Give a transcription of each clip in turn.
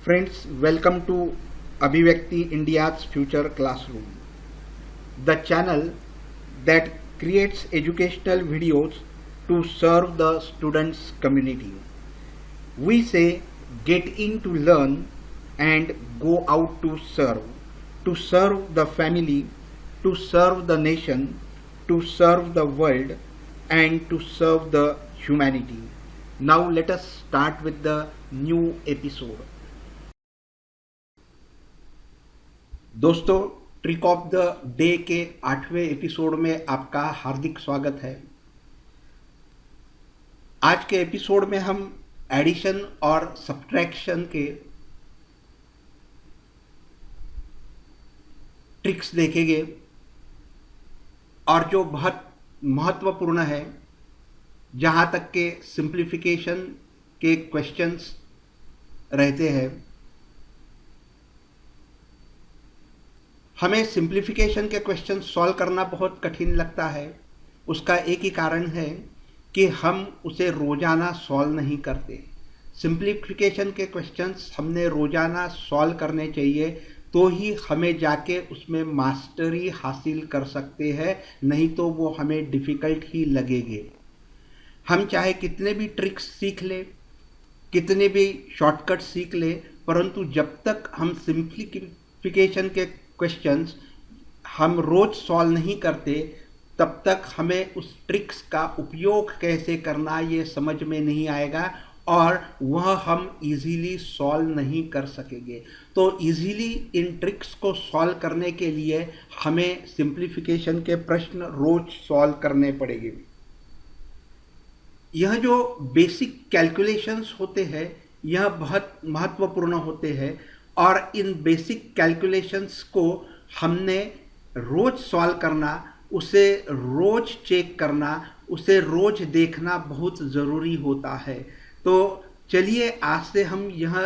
Friends, welcome to Abhivyakti India's Future Classroom, the channel that creates educational videos to serve the students' community. We say get in to learn and go out to serve the family, to serve the nation, to serve the world, and to serve the humanity. Now let us start with the new episode. दोस्तों, trick of the day के 8वें episode में आपका हार्दिक स्वागत है। आज के episode में हम एडिशन और सब्ट्रैक्शन के ट्रिक्स देखेंगे और जो बहुत महत्वपूर्ण है, जहाँ तक के सिंप्लीफिकेशन के क्वेश्चंस रहते हैं। हमें सिंप्लीफिकेशन के क्वेश्चन सॉल्व करना बहुत कठिन लगता है। उसका एक ही कारण है कि हम उसे रोज़ाना सॉल्व नहीं करते। सिंप्लीफिकेशन के क्वेश्चंस हमने रोज़ाना सॉल्व करने चाहिए, तो ही हमें जाके उसमें मास्टरी हासिल कर सकते हैं, नहीं तो वो हमें डिफ़िकल्ट ही लगेंगे। हम चाहे कितने भी ट्रिक्स सीख लें, कितने भी शॉर्टकट सीख लें, परंतु जब तक हम सिंप्लीफिकेशन के क्वेश्चंस हम रोज सॉल्व नहीं करते, तब तक हमें उस ट्रिक्स का उपयोग कैसे करना ये समझ में नहीं आएगा और वह हम इजीली सॉल्व नहीं कर सकेंगे। तो इजीली इन ट्रिक्स को सॉल्व करने के लिए हमें सिंप्लीफिकेशन के प्रश्न रोज सॉल्व करने पड़ेंगे। यह जो बेसिक कैलकुलेशंस होते हैं, यह बहुत महत्वपूर्ण होते हैं और इन बेसिक कैलकुलेशंस को हमने रोज सॉल्व करना, उसे रोज चेक करना, उसे रोज देखना बहुत ज़रूरी होता है। तो चलिए आज से हम यह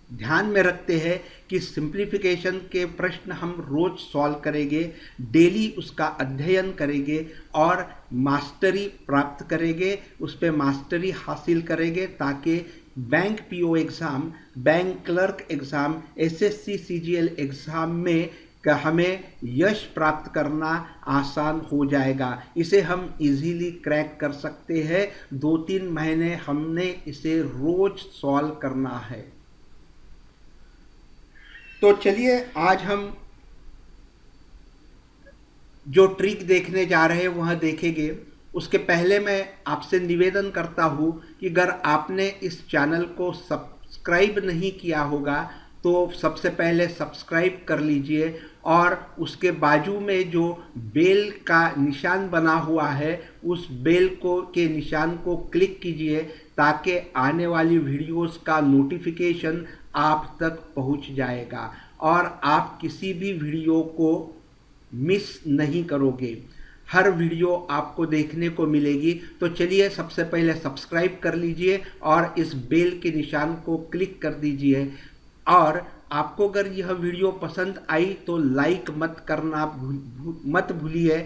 ध्यान में रखते हैं कि सिंप्लीफिकेशन के प्रश्न हम रोज सॉल्व करेंगे, डेली उसका अध्ययन करेंगे और मास्टरी प्राप्त करेंगे, उस पर मास्टरी हासिल करेंगे, ताकि bank PO exam, bank clerk exam, SSC CGL exam में हमें यश प्राप्त करना आसान हो जाएगा। इसे हम इजीली क्रैक कर सकते हैं। 2-3 महीने हमने इसे रोज सॉल्व करना है। तो चलिए आज हम जो ट्रिक देखने जा रहे हैं वह देखेंगे। उसके पहले मैं आपसे निवेदन करता हूँ कि अगर आपने इस चैनल को सब्सक्राइब नहीं किया होगा तो सबसे पहले सब्सक्राइब कर लीजिए और उसके बाजू में जो बेल का निशान बना हुआ है, उस बेल के निशान को क्लिक कीजिए, ताकि आने वाली वीडियोस का नोटिफिकेशन आप तक पहुंच जाएगा और आप किसी भी वीडियो को मिस नहीं करोगे। हर वीडियो आपको देखने को मिलेगी। तो चलिए सबसे पहले सब्सक्राइब कर लीजिए और इस बेल के निशान को क्लिक कर दीजिए। और आपको अगर यह वीडियो पसंद आई तो लाइक मत भूलिए,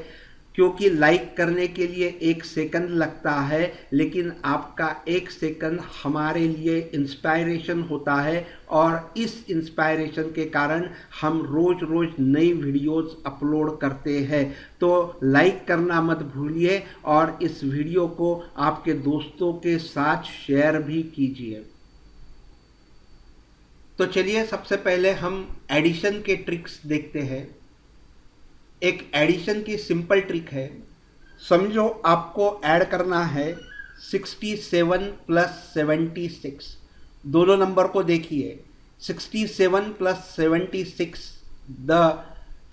क्योंकि लाइक करने के लिए 1 सेकंड लगता है, लेकिन आपका 1 सेकंड हमारे लिए इंस्पायरेशन होता है और इस इंस्पायरेशन के कारण हम रोज रोज नई वीडियोस अपलोड करते हैं। तो लाइक करना मत भूलिए और इस वीडियो को आपके दोस्तों के साथ शेयर भी कीजिए। तो चलिए सबसे पहले हम एडिशन के ट्रिक्स देखते हैं। एक एडिशन की सिंपल ट्रिक है। समझो आपको ऐड करना है 67 + 76। दोनों नंबर को देखिए। 67 + 76, the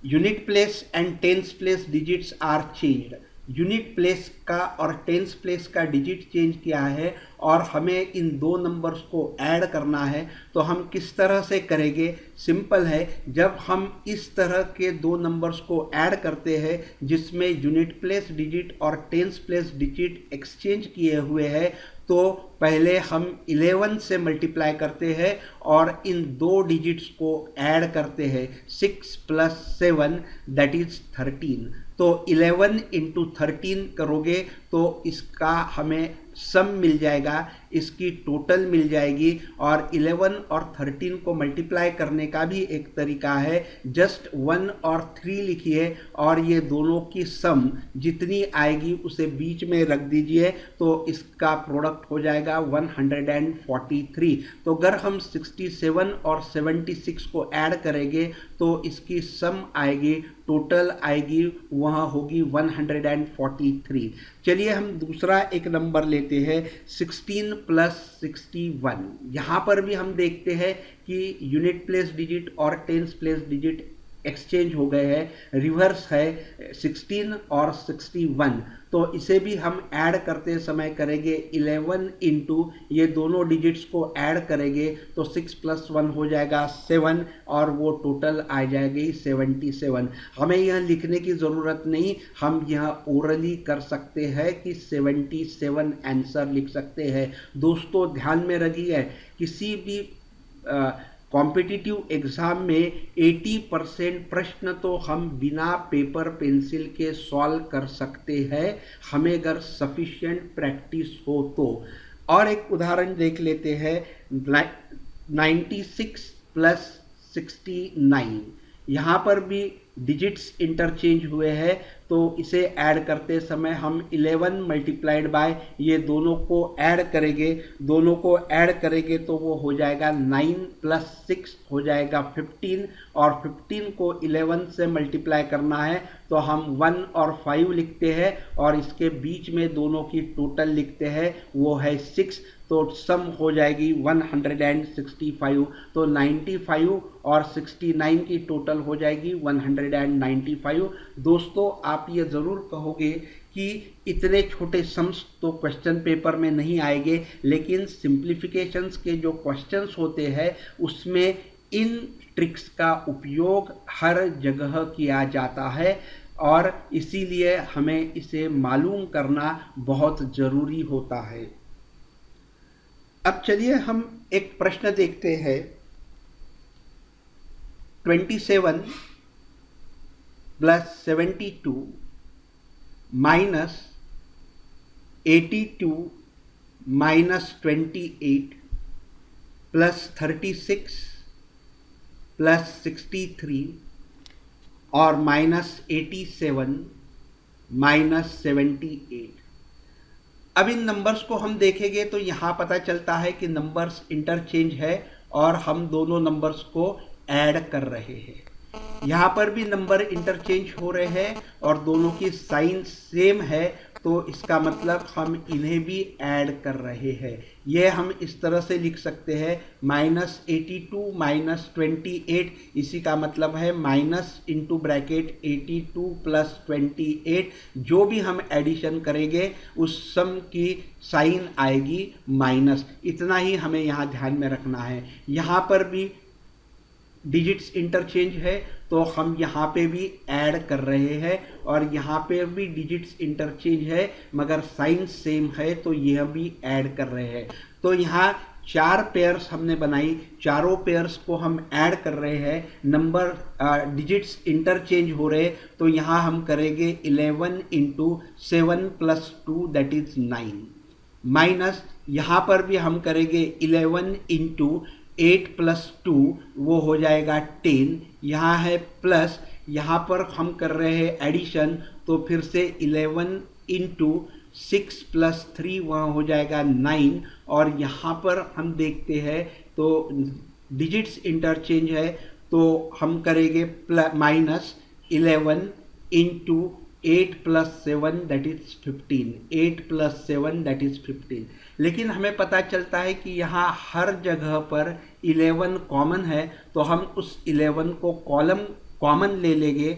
unit place and tens place digits are changed. Unit place का और टेंस प्लेस का डिजिट चेंज किया है और हमें इन 2 नंबर्स को ऐड करना है। तो हम किस तरह से करेंगे? सिंपल है। जब हम इस तरह के 2 नंबर्स को ऐड करते हैं जिसमें यूनिट प्लेस डिजिट और टेंस प्लेस डिजिट एक्सचेंज किए हुए हैं, तो पहले हम 11 से मल्टीप्लाई करते हैं और इन 2 डिजिट्स को ऐड करते हैं। 6 + 7 दैट इज 13। तो 11 × 13 करोगे तो इसका हमें सम मिल जाएगा। इसकी टोटल मिल जाएगी। और 11 और 13 को मल्टीप्लाई करने का भी एक तरीका है, जस्ट 1 और 3 लिखिए और ये दोनों की सम जितनी आएगी उसे बीच में रख दीजिए, तो इसका प्रोडक्ट हो जाएगा 143। तो अगर हम 67 और 76 को ऐड करेंगे तो इसकी सम आएगी, टोटल आएगी, वह होगी 143। चलिए हम दूसरा एक नंबर लेते हैं 16 प्लस 61। यहाँ पर भी हम देखते हैं कि यूनिट प्लेस डिजिट और टेंस प्लेस डिजिट एक्सचेंज हो गए हैं, रिवर्स है 16 और 61। तो इसे भी हम ऐड करते समय करेंगे 11 इंटू ये दोनों डिजिट्स को ऐड करेंगे तो 6 प्लस 1 हो जाएगा 7 और वो टोटल आ जाएगी 77। हमें यह लिखने की ज़रूरत नहीं, हम यह ओरली कर सकते हैं कि 77 आंसर लिख सकते हैं। दोस्तों ध्यान में रखिए, किसी भी कॉम्पिटिटिव एग्ज़ाम में 80% प्रश्न तो हम बिना पेपर पेंसिल के सॉल्व कर सकते हैं, हमें अगर सफिशिएंट प्रैक्टिस हो तो। और एक उदाहरण देख लेते हैं 96 प्लस 69। यहाँ पर भी डिजिट्स इंटरचेंज हुए हैं, तो इसे ऐड करते समय हम 11 मल्टीप्लाइड बाय ये दोनों को ऐड करेंगे, दोनों को ऐड करेंगे तो वो हो जाएगा 9 प्लस 6 हो जाएगा 15, और 15 को 11 से मल्टीप्लाई करना है तो हम 1 और 5 लिखते हैं और इसके बीच में दोनों की टोटल लिखते हैं, वो है 6, तो सम हो जाएगी 165। तो 95 और 69 की टोटल हो जाएगी 195। दोस्तों आप ये ज़रूर कहोगे कि इतने छोटे सम्स तो क्वेश्चन पेपर में नहीं आएंगे, लेकिन सिंप्लीफिकेशंस के जो क्वेश्चंस होते हैं उसमें इन ट्रिक्स का उपयोग हर जगह किया जाता है और इसीलिए हमें इसे मालूम करना बहुत ज़रूरी होता है। अब चलिए हम एक प्रश्न देखते हैं 27 plus 72 minus 82 minus 28 plus 36 plus 63 और माइनस 87 माइनस 78। अब इन नंबर्स को हम देखेंगे तो यहाँ पता चलता है कि नंबर्स इंटरचेंज है और हम दोनों नंबर्स को ऐड कर रहे हैं। यहाँ पर भी नंबर इंटरचेंज हो रहे हैं और दोनों की साइन सेम है, तो इसका मतलब हम इन्हें भी ऐड कर रहे हैं। ये हम इस तरह से लिख सकते हैं -82 माइनस 28, इसी का मतलब है माइनस इंटू ब्रैकेट 82 प्लस 28। जो भी हम एडिशन करेंगे उस सम की साइन आएगी माइनस। इतना ही हमें यहाँ ध्यान में रखना है। यहाँ पर भी डिजिट्स इंटरचेंज है तो हम यहाँ पे भी ऐड कर रहे हैं और यहाँ पे भी डिजिट्स इंटरचेंज है मगर साइन सेम है, तो यह भी ऐड कर रहे हैं। तो यहाँ 4 पेयर्स हमने बनाई, चारों पेयर्स को हम ऐड कर रहे हैं, नंबर डिजिट्स इंटरचेंज हो रहे, तो यहाँ हम करेंगे 11 into 7 plus 2 that is 9 minus यहाँ पर भी हम करेंगे 11 इंटू 8 प्लस 2 वो हो जाएगा 10। यहाँ है प्लस, यहाँ पर हम कर रहे हैं एडिशन, तो फिर से 11 इंटू 6 प्लस 3 वहाँ हो जाएगा 9। और यहाँ पर हम देखते हैं तो डिजिट्स इंटरचेंज है, तो हम करेंगे minus 11 into 8 plus 7 that is 15, 8 plus 7 that is 15। लेकिन हमें पता चलता है कि यहाँ हर जगह पर 11 कॉमन है, तो हम उस 11 को कॉलम कॉमन ले लेंगे।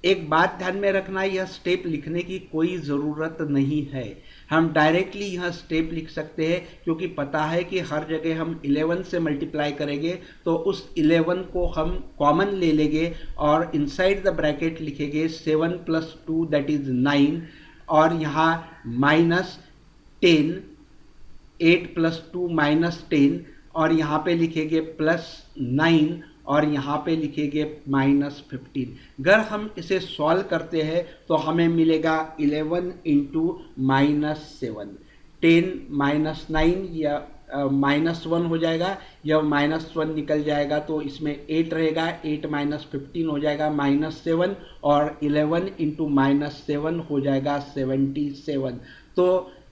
एक बात ध्यान में रखना, यह स्टेप लिखने की कोई ज़रूरत नहीं है, हम डायरेक्टली यह स्टेप लिख सकते हैं क्योंकि पता है कि हर जगह हम 11 से मल्टीप्लाई करेंगे, तो उस 11 को हम कॉमन ले लेंगे और इनसाइड द ब्रैकेट लिखेंगे 7 प्लस 2 दैट इज 9 और यहाँ माइनस 10, 8 प्लस 2 माइनस 10 और यहाँ पे लिखेंगे प्लस 9 और यहाँ पे लिखेंगे माइनस 15। अगर हम इसे सॉल्व करते हैं तो हमें मिलेगा 11 इंटू माइनस 7, 10 माइनस 9 या -1 हो जाएगा, या -1 निकल जाएगा तो इसमें 8 रहेगा, 8 माइनस 15 हो जाएगा -7, और 11 इंटू -7 हो जाएगा 77। तो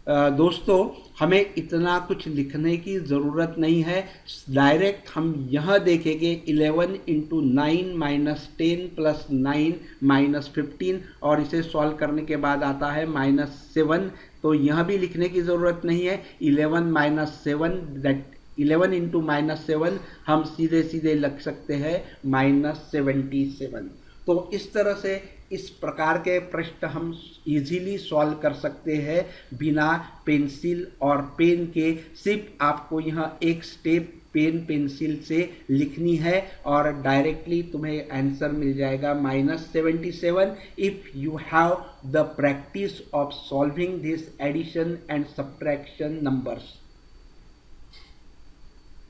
दोस्तों हमें इतना कुछ लिखने की ज़रूरत नहीं है, डायरेक्ट हम यह देखेंगे 11 इंटू 9 माइनस 10 प्लस 9 माइनस 15, और इसे सॉल्व करने के बाद आता है -7। तो यह भी लिखने की ज़रूरत नहीं है, 11 माइनस 7 दैट 11 इंटू -7 हम सीधे सीधे लग सकते हैं -77। तो इस तरह से इस प्रकार के प्रश्न हम इजीली सॉल्व कर सकते हैं बिना पेंसिल और पेन के। सिर्फ आपको यह एक स्टेप पेन पेंसिल से लिखनी है और डायरेक्टली तुम्हें आंसर मिल जाएगा -77 if you have the practice of solving this addition and subtraction numbers.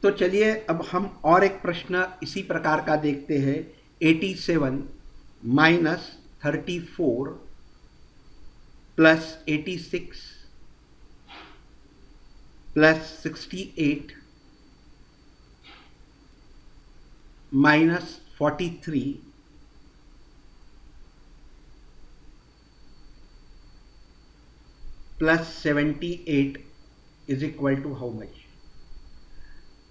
तो चलिए अब हम और एक प्रश्न इसी प्रकार का देखते हैं। 87 minus 34 plus 86 plus 68 minus 43 plus 78 is equal to how much.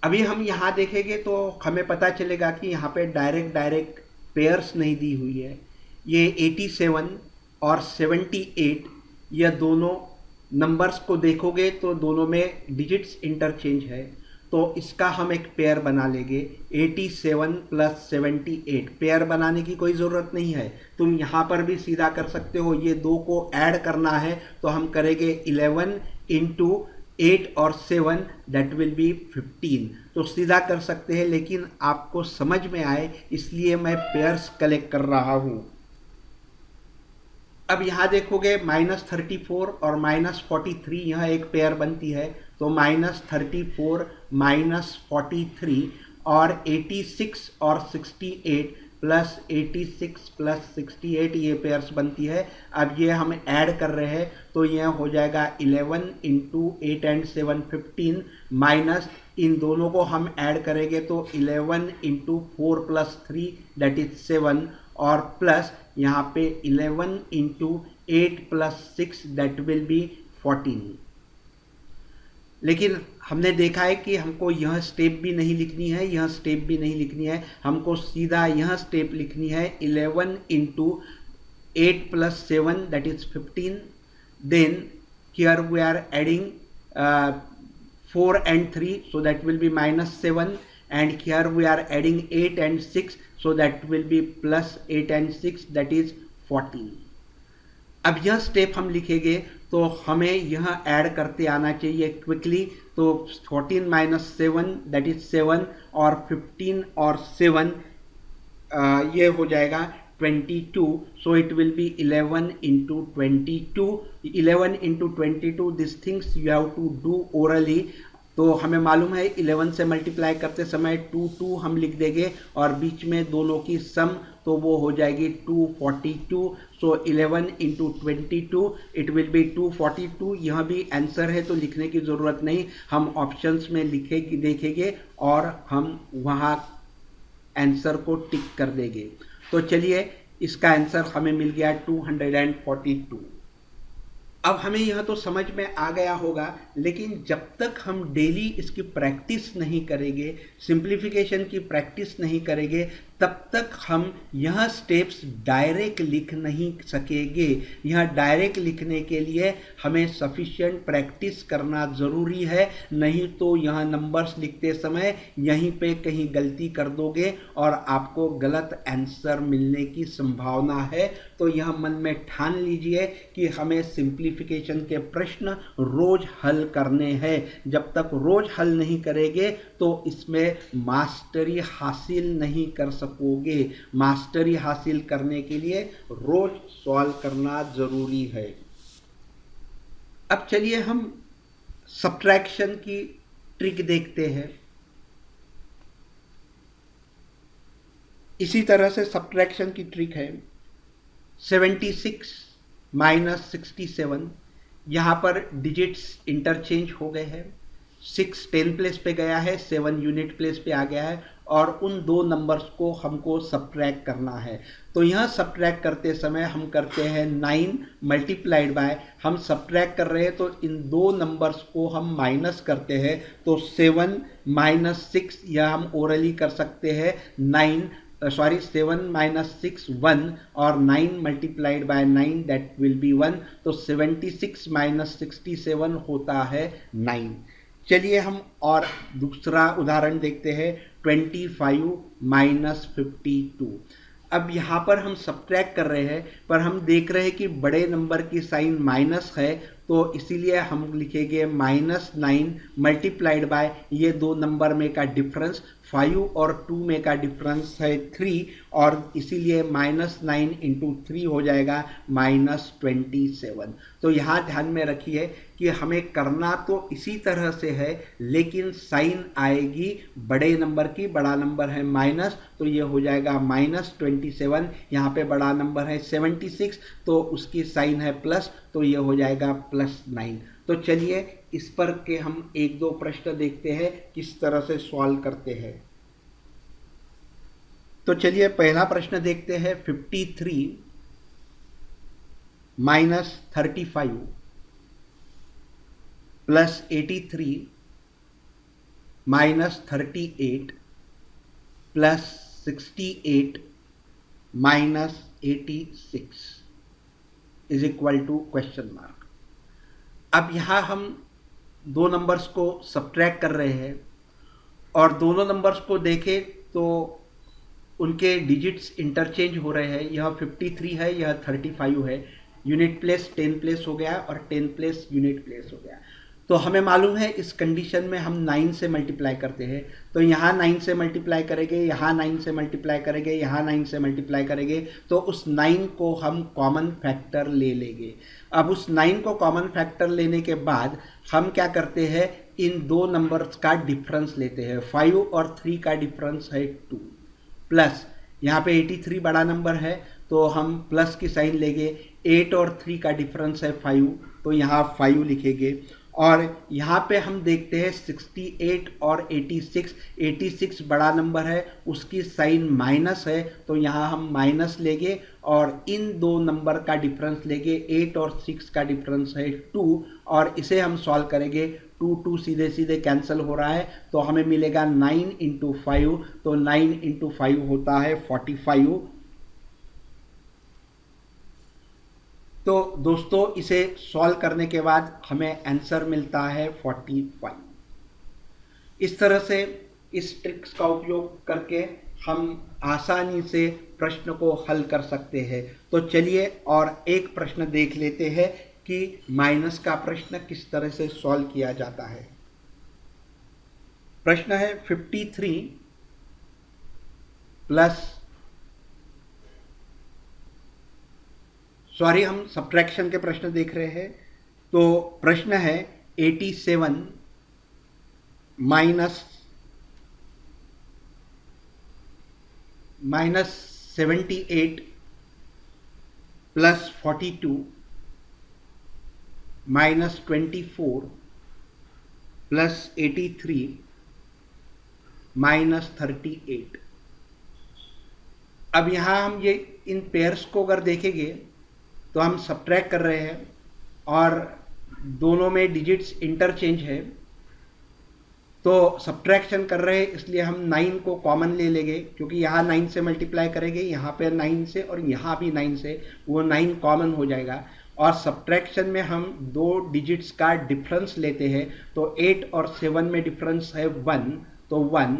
अभी हम यहाँ देखेंगे तो हमें पता चलेगा कि यहाँ पे डायरेक्ट पेयर्स नहीं दी हुई है। ये 87 और 78 यह दोनों नंबर्स को देखोगे तो दोनों में डिजिट्स इंटरचेंज है, तो इसका हम एक पेयर बना लेंगे 87 प्लस 78। पेयर बनाने की कोई ज़रूरत नहीं है, तुम यहाँ पर भी सीधा कर सकते हो। ये दो को ऐड करना है तो हम करेंगे 11 इंटू 8 और 7 दैट विल बी 15। तो सीधा कर सकते हैं, लेकिन आपको समझ में आए इसलिए मैं पेयर्स कलेक्ट कर रहा हूँ। अब यहाँ देखोगे -34 और -43 यह एक पेयर बनती है, तो -34 -43 और 86 और 68 प्लस 86 प्लस 68 ये पेयर्स बनती है। अब ये हम ऐड कर रहे हैं तो यह हो जाएगा 11 इंटू 8 एंड 7 15, माइनस इन दोनों को हम ऐड करेंगे तो 11 इंटू 4 प्लस 3 दैट इज 7, और प्लस यहाँ पे 11 into 8 plus 6 that will be 14। लेकिन हमने देखा है कि हमको यह स्टेप भी नहीं लिखनी है, यह स्टेप भी नहीं लिखनी है, हमको सीधा यह स्टेप लिखनी है 11 into 8 plus 7 that is 15। Then here we are adding 4 and 3 so that will be -7, and here we are adding 8 and 6 so that will be plus 8 and 6 that is 14। अब यह स्टेप हम लिखेंगे तो हमें यह ऐड करते आना चाहिए क्विकली। तो 14 माइनस 7 दैट इज 7, और 15 और 7 ये हो जाएगा 22। so it will be 11 into 22, 11 into 22 these things you have to do orally। तो हमें मालूम है 11 से मल्टीप्लाई करते समय 2 हम लिख देंगे और बीच में दोनों की सम, तो वो हो जाएगी 242। सो 11 इंटू 22 इट विल बी 242। यह भी आंसर है तो लिखने की ज़रूरत नहीं, हम ऑप्शंस में लिखेंगे देखेंगे और हम वहाँ आंसर को टिक कर देंगे। तो चलिए इसका आंसर हमें मिल गया 242। अब हमें यह तो समझ में आ गया होगा, लेकिन जब तक हम डेली इसकी प्रैक्टिस नहीं करेंगे, सिंप्लीफिकेशन की प्रैक्टिस नहीं करेंगे, तब तक हम यह स्टेप्स डायरेक्ट लिख नहीं सकेंगे। यह डायरेक्ट लिखने के लिए हमें सफिशिएंट प्रैक्टिस करना ज़रूरी है, नहीं तो यह नंबर्स लिखते समय यहीं पे कहीं गलती कर दोगे और आपको गलत आंसर मिलने की संभावना है। तो यह मन में ठान लीजिए कि हमें सिंप्लीफिकेशन के प्रश्न रोज हल करने हैं। जब तक रोज हल नहीं करेंगे तो इसमें मास्टरी हासिल नहीं कर सकोगे। मास्टरी हासिल करने के लिए रोज सॉल्व करना जरूरी है। अब चलिए हम सब्ट्रैक्शन की ट्रिक देखते हैं। इसी तरह से सब्ट्रैक्शन की ट्रिक है 76 माइनस 67 यहाँ पर डिजिट्स इंटरचेंज हो गए हैं। 6 10 प्लेस पे गया है, 7 यूनिट प्लेस पे आ गया है और उन दो नंबर्स को हमको सब्ट्रैक्ट करना है। तो यहाँ सब्ट्रैक्ट करते समय हम करते हैं 9 मल्टीप्लाइड बाय, हम सब्ट्रैक्ट कर रहे हैं तो इन दो नंबर्स को हम माइनस करते हैं, तो 7 माइनस 6, यह हम ओरली कर सकते हैं 7 माइनस 6 1 और 9 multiplied by 9 that will be 1, तो 76 माइनस 67 होता है 9। चलिए हम और दूसरा उदाहरण देखते हैं, 25 माइनस 52। अब यहाँ पर हम सब्ट्रैक्ट कर रहे हैं पर हम देख रहे हैं कि बड़े नंबर की साइन माइनस है, तो इसीलिए हम लिखेंगे -9 मल्टीप्लाइड बाय ये दो नंबर में का डिफरेंस, 5 और 2 में का डिफरेंस है 3, और इसीलिए -9 इंटू 3 हो जाएगा -27। तो यहाँ ध्यान में रखिए कि हमें करना तो इसी तरह से है, लेकिन साइन आएगी बड़े नंबर की, बड़ा नंबर है माइनस, तो ये हो जाएगा -27। यहाँ पे बड़ा नंबर है 76, तो उसकी साइन है प्लस, तो ये हो जाएगा +9। तो चलिए इस पर के हम एक दो प्रश्न देखते हैं किस तरह से सॉल्व करते हैं। तो चलिए पहला प्रश्न देखते हैं, 53 minus 35 plus 83 minus 38 plus 68 minus 86 is equal to question mark. अब यहाँ हम दो नंबर्स को सब्ट्रैक्ट कर रहे हैं और दोनों नंबर्स को देखें तो उनके डिजिट्स इंटरचेंज हो रहे हैं। यह 53 है, यह 35 है, यूनिट प्लेस 10 प्लेस हो गया और 10 प्लेस यूनिट प्लेस हो गया। तो हमें मालूम है इस कंडीशन में हम 9 से मल्टीप्लाई करते हैं, तो यहाँ 9 से मल्टीप्लाई करेंगे, यहाँ 9 से मल्टीप्लाई करेंगे, यहाँ 9 से मल्टीप्लाई करेंगे, तो उस 9 को हम कॉमन फैक्टर ले लेंगे। अब उस 9 को कॉमन फैक्टर लेने के बाद हम क्या करते हैं, इन दो नंबर्स का डिफरेंस लेते हैं। 5 और 3 का डिफरेंस है 2, प्लस यहाँ पे 83 बड़ा नंबर है तो हम प्लस की साइन लेंगे। 8 और 3 का डिफरेंस है 5, तो यहाँ 5 लिखेंगे। और यहाँ पे हम देखते हैं 68 और 86, 86 बड़ा नंबर है, उसकी साइन माइनस है, तो यहाँ हम माइनस लेंगे और इन दो नंबर का डिफरेंस लेंगे। 8 और 6 का डिफरेंस है 2 और इसे हम सॉल्व करेंगे। 2 सीधे सीधे कैंसिल हो रहा है, तो हमें मिलेगा 9 इंटू 5, तो 9 इंटू 5 होता है 45। तो दोस्तों इसे सॉल्व करने के बाद हमें आंसर मिलता है 45। इस तरह से इस ट्रिक्स का उपयोग करके हम आसानी से प्रश्न को हल कर सकते हैं। तो चलिए और एक प्रश्न देख लेते हैं कि माइनस का प्रश्न किस तरह से सॉल्व किया जाता है। प्रश्न है 53 प्लस, सॉरी हम सब्ट्रैक्शन के प्रश्न देख रहे हैं। तो प्रश्न है 87 minus 78 plus 42 minus 24 plus 83 minus 38। अब यहाँ हम ये इन पेयर्स को अगर देखेंगे तो हम सब्ट्रैक्ट कर रहे हैं और दोनों में डिजिट्स इंटरचेंज है, तो सब्ट्रैक्शन कर रहे हैं इसलिए हम 9 को कॉमन ले लेंगे, क्योंकि यहाँ 9 से मल्टीप्लाई करेंगे, यहाँ पे 9 से और यहाँ भी 9 से, वो 9 कॉमन हो जाएगा। और सब्ट्रैक्शन में हम दो डिजिट्स का डिफरेंस लेते हैं, तो 8 और 7 में डिफरेंस है 1, तो 1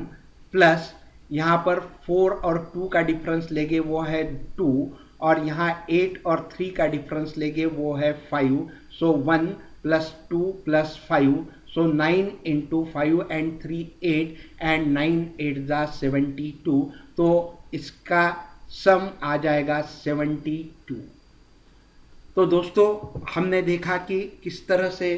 प्लस यहाँ पर 4 और 2 का डिफरेंस लेंगे वो है 2, और यहाँ 8 और 3 का डिफरेंस लेंगे वो है 5, सो 1 plus 2 plus 5, so 9 into 5 and 3 8 and 9 8 ज़ा 72, तो इसका सम आ जाएगा 72। तो दोस्तों हमने देखा कि किस तरह से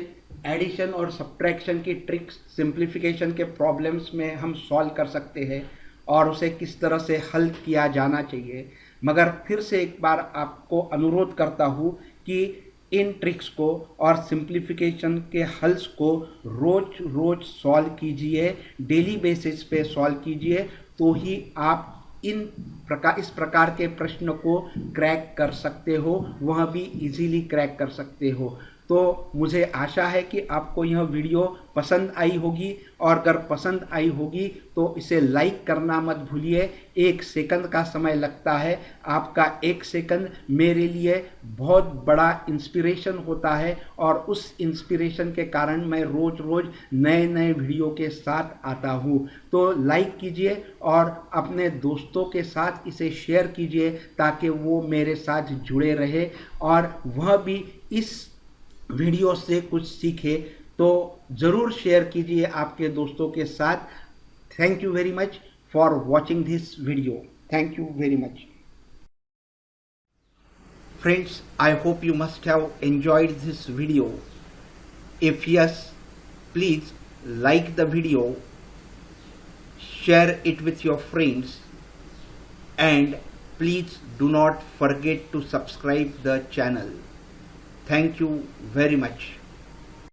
एडिशन और सब्ट्रैक्शन की ट्रिक्स सिंप्लीफिकेशन के प्रॉब्लम्स में हम सॉल्व कर सकते हैं और उसे किस तरह से हल किया जाना चाहिए। मगर फिर से एक बार आपको अनुरोध करता हूँ कि इन ट्रिक्स को और सिंप्लीफिकेशन के हल्स को रोज रोज सॉल्व कीजिए, डेली बेसिस पे सॉल्व कीजिए, तो ही आप इस प्रकार के प्रश्न को क्रैक कर सकते हो, वह भी इजीली क्रैक कर सकते हो। तो मुझे आशा है कि आपको यह वीडियो पसंद आई होगी, और अगर पसंद आई होगी तो इसे लाइक करना मत भूलिए। 1 सेकंड का समय लगता है, आपका 1 सेकंड मेरे लिए बहुत बड़ा इंस्पिरेशन होता है, और उस इंस्पिरेशन के कारण मैं रोज रोज नए नए वीडियो के साथ आता हूँ। तो लाइक कीजिए और अपने दोस्तों के साथ इसे शेयर कीजिए, ताकि वो मेरे साथ जुड़े रहे और वह भी इस वीडियो से कुछ सीखे। तो ज़रूर शेयर कीजिए आपके दोस्तों के साथ। Thank you very much for watching this video. Thank you very much. Friends, I hope you must have enjoyed this video. If yes, please like the video, share it with your friends, and please do not forget to subscribe the channel. Thank you very much.